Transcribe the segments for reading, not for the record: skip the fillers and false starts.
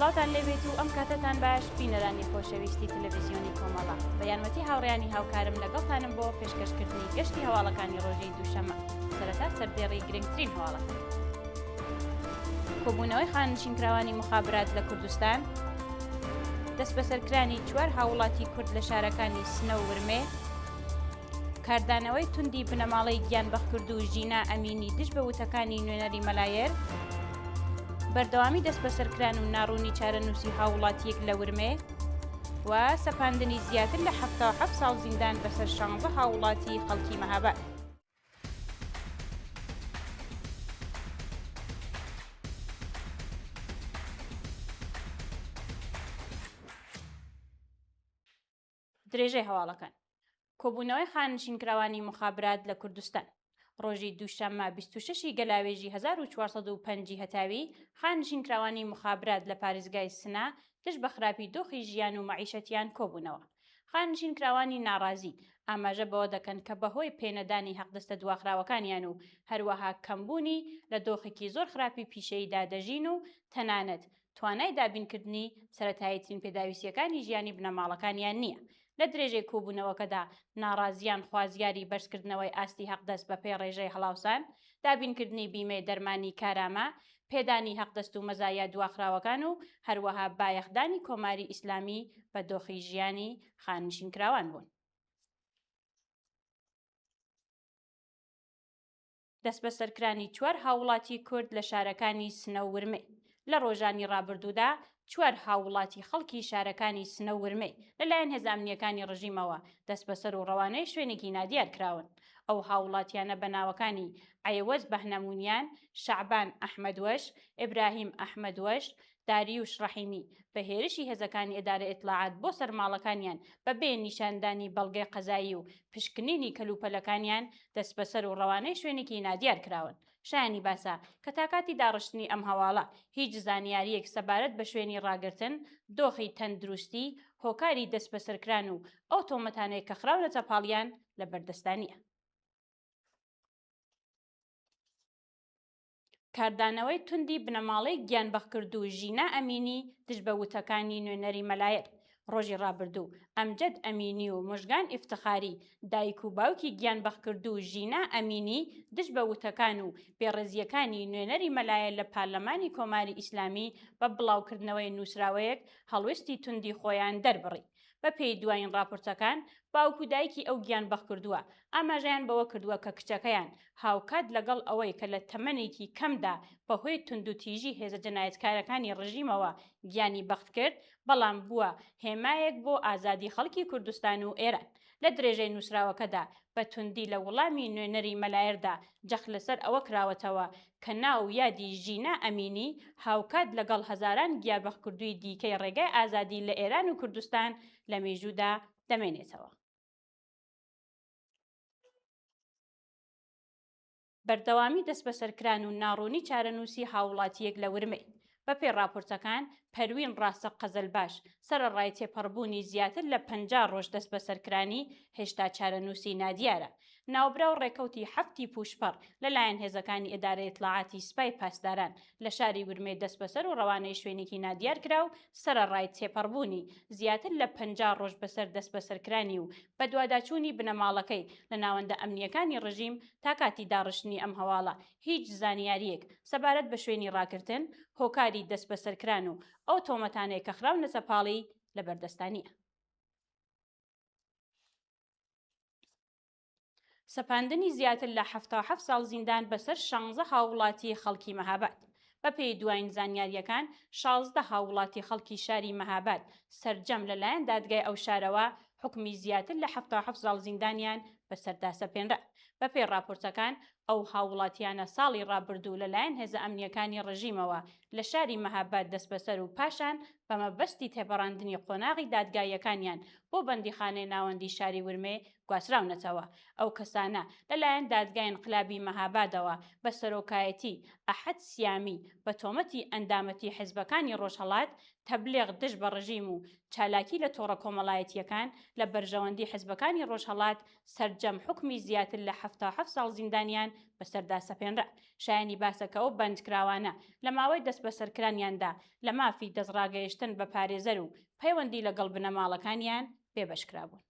سڵاتان لێبێت و ئەم کاتتان باش بینەرانی خۆشەویستی تەلەڤیزیۆنی کۆمەڵە بە یارمەتی هاوڕێیانی هاوکارم لەگەڵتانم بۆ پێشکەشکردنی گەشتی هەواڵەکانی ڕۆژەی دووشەمە سەرەتا سەردێڕی گرنگترین هەواڵەکان. کۆبوونەوەی خانشینکراوانی مخابرات لە کوردستان، دەست بەسەرکرانی 4 هاوڵاتی کورد لە شارەکانی سنە و ورمێ، کاردانەوەی توندی بنەماڵەی گیانبەخکرد و ژینا ئەمینی دژ بە وتەکانی نوێنەری مەلایر، بەردەوامی دەست بەسەرکران و ناڕوونی چارەنووسی هاوڵاتیەک لە ورمێ و سەپاندنی زیاتر لە 77 ساڵ زیندان بەسەر 16 هاوڵاتی خەڵکی مەهاباد. درێژەی هەواڵەکان. کۆبوونەوەی خانشینکراوانی مخابرات لە کوردستان ڕۆژی دووشەممە 26 گەلاوێژی 1405 هەتاوی خانشینکراوانی مخابرات لە پارێزگای سنا دژ بە خراپی دۆخی ژیان و مەعیشەتیان کۆبوونەوە. خانشینکراوانی ناڕازی ئاماژە بەوە دەکەن کە بەهۆی پێنەدانی حەقدەستە دواخراوەکانیان و هەروەها کەمبوونی لە دۆخێکی زۆر خراپی پیشەیدا دەژین و تەنانەت توانای دابینکردنی سەرەتاییترین پێداویستیەکانی ژیانی بنەماڵەکانیان نییە. لە درێژەی کۆبوونەوەکەدا ناڕازیان خوازیاری بەرزکردنەوەی ئاستی حەقدەست بە پێی ڕێژەی هەڵاوسان، دابینکردنی بیمێ دەرمانی کارامە، پێدانی حەقدەست و مەزایە دواخراوەکان و هەروەها بایەخدانی کۆماری ئیسلامی بە دۆخی ژیانی خانشینکراوان بوون. دەست بەسەرکرانی 4 هاوڵاتی کورد لە شارەکانی سنە و ورمێ. لە ڕۆژانی ڕابردوودا 4 هاوڵاتی خەڵکی شارەکانی سنە و ورمێ لەلایەن هێزانمنیەکانی ڕژیمەوە دەست بەسەر و ڕەوانەی شوێنێکی نادیار کراون. ئەو هاوڵاتیانە بە ناوەکانی عەیوەز بەهنەمونیان، شەعبان ئەحمەدوەش، ئیبراهیم ئەحمەدوەش، داریوش ڕەحیمی بە هێرشی هێزەکانی ئیدارە ئیطلاعات بۆ سەرماڵەکانیان بەبێ نیشاندانی بەڵگەی قەزایی و پشکنینی کەلوپەلەکانیان دەست بەسەر و ڕەوانەی شوێنێکی نادیار کراون. شایانی باسە کە تاکاتی داڕشتنی ئەم هەواڵە هیچ زانیاریەک سەبارەت بە شوێنی ڕاگرتن، دۆخی تەندروستی، هۆکاری دەست بەسەرکران و ئەو تۆمەتانەی کە خراونەتە پاڵیان لە بەردەستانیە. کاردانەوەی توندی بنەماڵەی گیانبەخکرد و ژینا ئەمینی دژ بە وتەکانی نوێنەری مەلایر. ڕۆژی ڕابردوو ئەمجەد ئەمینی و موژگان ئیفتخاری دایک و باوکی گیانبەخکرد و ژینا ئەمینی دژ بە وتەکان و بێڕێزیەکانی نوێنەری مەلایر لە پارلەمانی کۆماری ئیسلامی بە بڵاوکردنەوەی نووسراوەیەک هەڵوێستی توندی خۆیان دەربڕی. بە پێی دوایین راپۆرتەکان باوکو دایکی ئەو گیانبەخکردووە ئاماژەیان بەوە کردووە کە کچەکەیان هاوکات لەگەڵ ئەوەی کە لە تەمەنێکی کەمدا بەهۆی توندوتیژی هێزە جەنایەتکارەکانی ڕژیمەوە گیانی بەخت کرد، بەڵام بووە هێمایەک بۆ ئازادی خەڵکی کوردستان و ئێران. لە درێژەی نووسراوەکەدا بە توندی لە وەڵامی نوێنەری مەلایردا جەخ لەسەر ئەوە کراوەتەوە کە ناو یادی ژینا ئەمینی هاوکات لەگەڵ هەزاران گیانبەخکردووی دیکەی ڕێگای ئازادی لە ئێران و کوردستان لە مێژوودا دەمێنێتەوە. بەردەوامی دەست بەسەرکران و ناڕوونی چارەنووسی هاوڵاتیەک لە ورمێ. بە پێی راپۆرتەکان پەروین ڕاستەق قەزەلباش سەرەڕای تێپەڕبوونی زیاتر لە 50 ڕۆژ دەست بەسەرکرانی هێشتا چارەنووسی نادیارە. ناوبراو ڕێکەوتی هەفتی پوشپەڕ لەلایەن هێزەکانی ئیدارە ئیطلاعاتی سپای پاسداران لە شاری ورمێ دەست بەسەر و ڕەوانەی شوێنێکی نادیار کرا و سەرەڕای تێپەڕبوونی زیاتر لە 50 ڕۆژ بەسەر دەست بەسەرکرانی و بە دوواداچوونی بنەماڵەکەی لە ناوەندە ئەمنیەکانی ڕژیم تا کاتی داڕشتنی ئەم هەواڵە هیچ زانیاریەک سەبارەت بە شوێنی ڕاگرتن، هۆکاری دەست بەسەرکران و ئەو تۆمەتانەیە کە خراونەتە پاڵی لە بەردەستانیە. سەپاندنی زیاتر لە 77 ساڵ زیندان بەسەر 16 هاوڵاتی خەڵکی مەهاباد. بە پێی دوایین زانیاریەکان 16 هاوڵاتی خەڵکی شاری مەهاباد سەرجەم لەلایەن دادگای ئەو شارەوە حکمی زیاتر لە 77 ساڵ زیندانیان بەسەردا سەپێنرا. بە پێی راپۆرتەکان ئەو هاوڵاتیانە ساڵی ڕابردوو لەلایەن هێزە ئەمنیەکانی ڕژیمەوە لە شاری مەهاباد دەست بەسەر و پاشان بە مەبەستی تێپەڕاندنی قۆناغی دادگایەکانیان بۆ بەندیخانەی ناوەندی شاری ورمێ گواستراونەتەوە. ئەو کەسانە لەلایەن دادگای انقلابی مەهابادەوە بە سەرۆکایەتی ئەحەد سیامی بە تۆمەتی ئەندامەتی حیزبەکانی ڕۆژهەڵات، تەبلیغ دژ بە ڕژیم و چالاکی لە تۆڕە کۆمەڵایەتیەکان لە بەرژەوەندی حیزبەکانی ڕۆژهەڵات سەرجەم حکمی زیاتر لە 77 ساڵ زیندانیان بەسەردا سەپێنرا. شایانی باسەکەەوە بەندکراوانە لە ماوەی دەست بەسەرکرانیاندا لە مافی دەستڕاگەیشتن بە پارێزەر و پەیوەندی لەگەڵ بنەماڵەکانیان بێبەشکرابوون.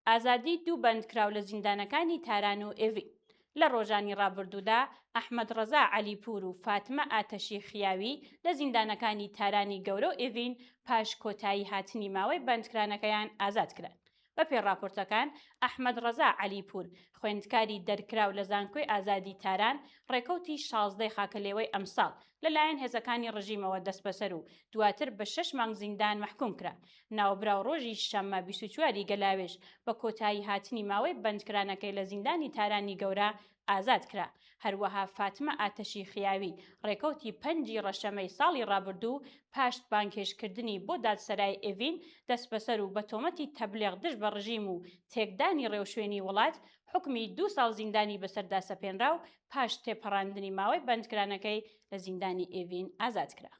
ئازادی دوو بەندکراو لە زیندانەکانی تاران و ئێڤین. لە ڕۆژانی ڕابردوودا ئەحمەد ڕەزا عەلیپور و فاتمە ئاتەشی خیاوی لە زیندانەکانی تارانی گەورە و ئێڤین پاش کۆتایی هاتنی ماوەی بەندکرانەکەیان ئازاد کران. بە پێڕاپۆرتەکان ئەحمەد ڕەزا عەلیپور خوێندکاری دەرکراو لە زانکۆی ئازادی تاران ڕێکەوتی 16 خاکەلێوەی ئەمساڵ لەلایەن هێزەکانی ڕژیمەوە دەست بەسەر و دواتر بە 6 مانگ زیندان محکوم کرا. ناوەبراو ڕۆژی شەممە 24 گەلاوێژ بە کۆتایی هاتنی ماوەی بەندکرانەکەی لە زیندانی تارانی گەورە ئازاد کرا. هەروەها فاتمە ئاتەشی خیاوی ڕێکەوتی 5 ڕەشەمەی ساڵی ڕابردوو پاش بانکێشکردنی بۆ دادسەرای ئێڤین دەست بەسەر و بە تۆمەتی تەبلیغ دژ بە ڕژیم و تێکدانی ڕێوشوێنی وڵات حکمی 2 ساڵ زیندانی بەسەردا سەپێنرا و پاش تێپەڕاندنی ماوەی بەندکرانەکەی لە زیندانی ئێڤین ئازاد کرا.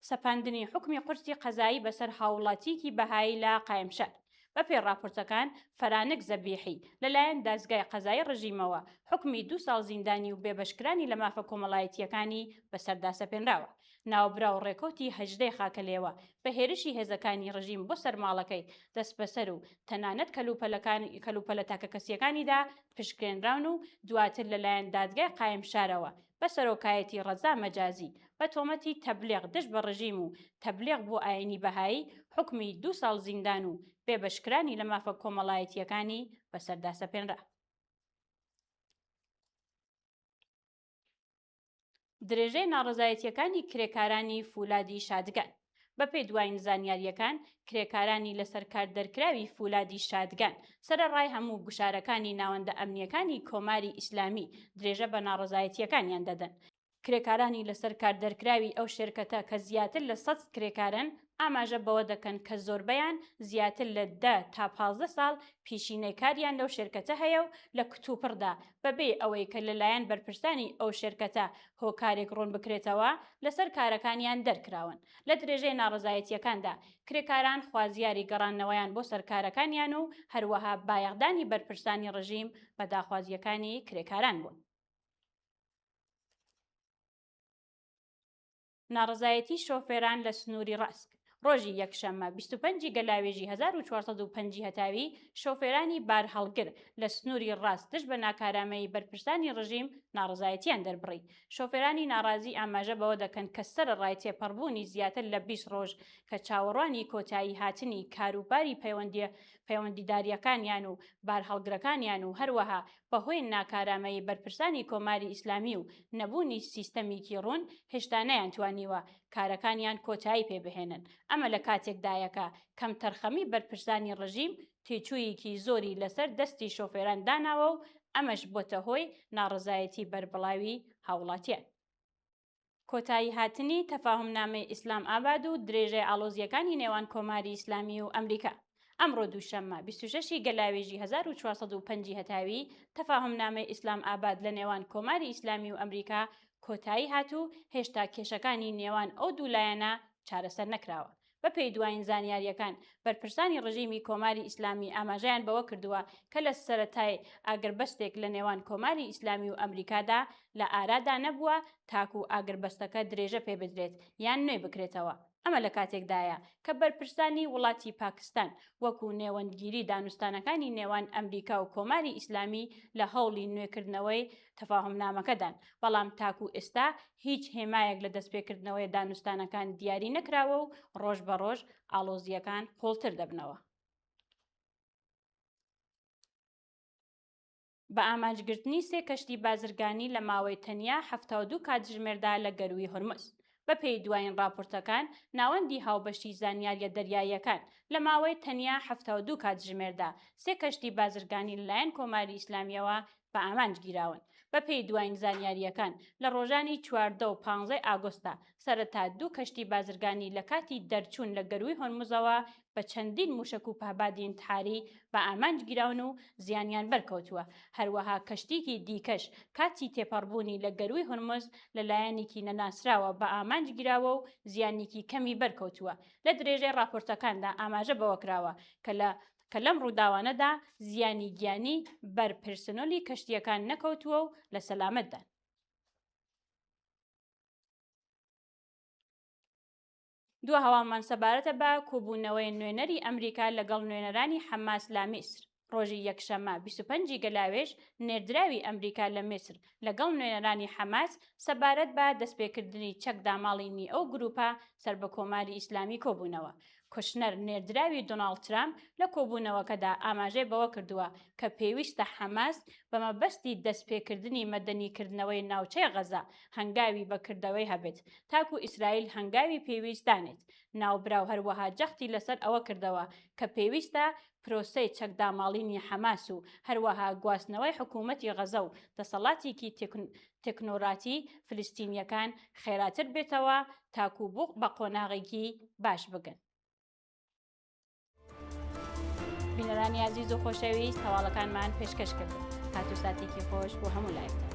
سەپاندنی حکمی قورسی قەزایی بەسەر هاوڵاتیکی بەهایی لە قایمشار. بە پێڕاپۆرتەکان فەرانک زەبیحی لەلایەن دادگای قەزایی ڕژیمەوە حکمی 2 ساڵ زیندانی و بێبەشکرانی لە مافە کۆمەڵایەتیەکانی بەسەردا سەپێنراوە. ناوبراو ڕێکەوتی 18 خاکەلێوە بە هێرشی هێزەکانی ڕژیم بۆ سەرماڵەکەی دەست بەسەر و تەنانەت کەلوپەلە تاکە کەسیەکانیدا پشکێنراون و دواتر لەلایەن دادگای قایمشارەوە بە سەرۆکایەتی ڕەزا مەجازی بە تۆمەتی تەبلیغ دژ بە ڕژیم و تەبلیغ بۆ ئاینی بەهایی حکمی 2 ساڵ زیندان و بێبەشکرانی لە مافە کۆمەڵایەتیەکانی بەسەردا سەپێنرا. درێژەی ناڕەزایەتیەکانی کرێکارانی فولادی شادگان. بە پێی دوای زانیاریەکان کرێکارانی لەسەر کاردەرکراوی فولادی شادگان سەرەڕای هەموو گوشارەکانی ناوەندە ئەمنیەکانی کۆماری ئیسلامی درێژە بە ناڕەزایەتیەکانیان دەدەن. کرێکارانی لەسەر کاردەرکراوی ئەو شێرکەتە کە زیاتر لە 100 کرێکارن ئاماژە بەوە دەکەن کە زۆربەیان زیاتر لە 10 تا 15 ساڵ پیشینەی کاریان لەو شێرکەتە هەیە و لە کتوپڕدا بەبێ ئەوەی کە لەلایەن بەرپرسانی ئەو شێرکەتە هۆکارێک ڕوون بکرێتەوە لەسەر کارەکانیان دەرکراون. لە درێژەی ناڕەزایەتیەکاندا کرێکاران خوازیاری گەڕانەوەیان بۆ سەرکارەکانیان و هەروەها بایەخدانی بەرپرسانی ڕژیم بە داخوازیەکانی کرێکاران بوون. ناڕەزایەتی شۆفێران لە سنووری ڕاسک. ڕۆژی یەکشەممە 25 گەلاوێژی 1450 هەتاوی شۆفێرانی بار هەڵگر لە سنووری ڕاست دژ بە ناکارامەی بەرپرسانی ڕژیم ناڕەزایەتیان دەربڕی. شۆفێرانی ناڕازی ئاماژە بەوە دەکەن کە سەرەڕای تێپەڕبوونی زیاتر لە 20 ڕۆژ کە چاوەڕوانی کۆتایی هاتنی کاروباری پەیوەندیداریەکانیان و بار هەڵگرەکانیان و هەروەها بەهۆی ناکارامەی بەرپرسانی کۆماری ئیسلامی و نەبوونی سیستەمیکی ڕوون هێشتا نەیانتوانیوە کارەکانیان کۆتایی پێبهێنن. ئەمە لە کاتێکدایەکە کەم تەرخەمی بەرپرسانی ڕژیم تێچوویەکی زۆری لەسەر دەستی شۆفێران داناوە و ئەمەش بۆتە هۆی ناڕەزایەتی بەربڵاوی هاوڵاتیان. کۆتایی هاتنی تەفاهمنامەی ئیسلام ئاباد و درێژەی ئاڵۆزیەکانی نێوان کۆماری ئیسلامی و ئەمریکا. ئەمڕۆ دووشەممە 26 گەلاوێژی 1450 هەتاوی تەفاهمنامەی ئیسلام ئاباد لە نێوان کۆماری ئیسلامی و ئەمریکا کۆتایی هاتوو هێشتا کێشەکانی نێوان ئەو دوولایەنە چارەسەر نەکراوە. بە پێی دوایین زانیاریەکان بەرپرسانی ڕژیمی کۆماری ئیسلامی ئاماژەیان بەوە کردووە کە لە سەرەتای ئاگربەستێک لە نێوان کۆماری ئیسلامی و ئەمریکادا لە ئارادا نەبووە تاکو ئاگربەستەکە درێژە پێ بدرێت یان نوێ بکرێتەوە. ئەمە لە کاتێکدایە کە بەرپرسانی وڵاتی پاکستان وەکو نێوەندگیری دانوستانەکانی نێوان ئەمریکا و کۆماری ئیسلامی لە هەوڵی نوێکردنەوەی تەفاهمنامەکەدان، بەڵام تاکو ئێستا هیچ هێمایەک لە دەستپێکردنەوەی دانوستانەکان دیاری نەکراوە و ڕۆژ بە ڕۆژ ئاڵۆزیەکان قوڵتر دەبنەوە. بە ئامانجگرتنی 3 کەشتی بازرگانی لە ماوەی تەنیا 72 کاتژمێردا لە گەروی هورمز. بە پێی دوایین راپۆرتەکان ناوەندی هاوبەشی زانیاریە دەریاییەکان لە ماوەی تەنیا 72 کاتژمێردا 3 کەشتی بازرگانی لەلایەن کۆماری ئیسلامیەوە بە ئامانج گیراون. بەپێی دوایین زانیاریەکان لە ڕۆژانی 14 و 15 ئاگۆستا سەرەتا 2 کەشتی بازرگانی لە کاتی دەرچوون لە گەروی هۆرموزەوە بە چەندین موشک و پەهبادی ئینتحاری بە ئامانجگیراون و زیانیان بەرکەوتووە. هەروەها کەشتێکی دیکەش کاتی تێپەڕبوونی لە گەروی هۆرموز لەلایەنێکی نەناسراوە بە ئامانجگیراوە و زیانێکی کەمی بەرکەوتووە. لە درێژەی راپۆرتەکاندا ئاماژە بەوەکراوە کە لەم ڕووداوانەدا زیانی گیانی بەر پرسنۆلی کەشتیەکان نەکەوتووە و لە سەلامەتدان. دووە هەواڵمان سەبارەتە بە کۆبوونەوەی نوێنەری ئەمریکا لەگەڵ نوێنەرانی حەماس لا میسر. ڕۆژی یەکشەمە 25 گەلاوێژ نێردراوی ئەمریکا لە میسر لەگەڵ نوێنەرانی حەماس سەبارەت بە دەستپێکردنی چەک داماڵینی ئەو گروپە سەر بە کۆماری ئیسلامی کۆبوونەوە. کوشنەر نێردراوی دۆناڵد ترامپ لە کۆبوونەوەکەدا ئاماژەی بەوە کردووە کە پێویستە حەماس بەمەبەستی دەستپێکردنی مەدەنیکردنەوەی ناوچەی غەزا هەنگاوی بەکردەوەی هەبێت تاکو ئیسرائیل هەنگاوی پێویستدانێت. ناوبراو هەروەها جەختی لەسەر ئەوە کردەوە کە پێویستە پرۆسەی چەکداماڵینی حەماس و هەروەها گواستنەوەی حکوومەتی غەزە و دەسەڵاتێکی تێکنۆراتی فلستینیەکان خێراتر بێتەوە تاکو بوو بە قۆناغێکی باش بگەن. بینەرانی عزیز و خۆشەویست هەواڵەکانمان پێشکەش کردن. هاتوو ساتێکی خۆش بۆ هەموو لایەکتان.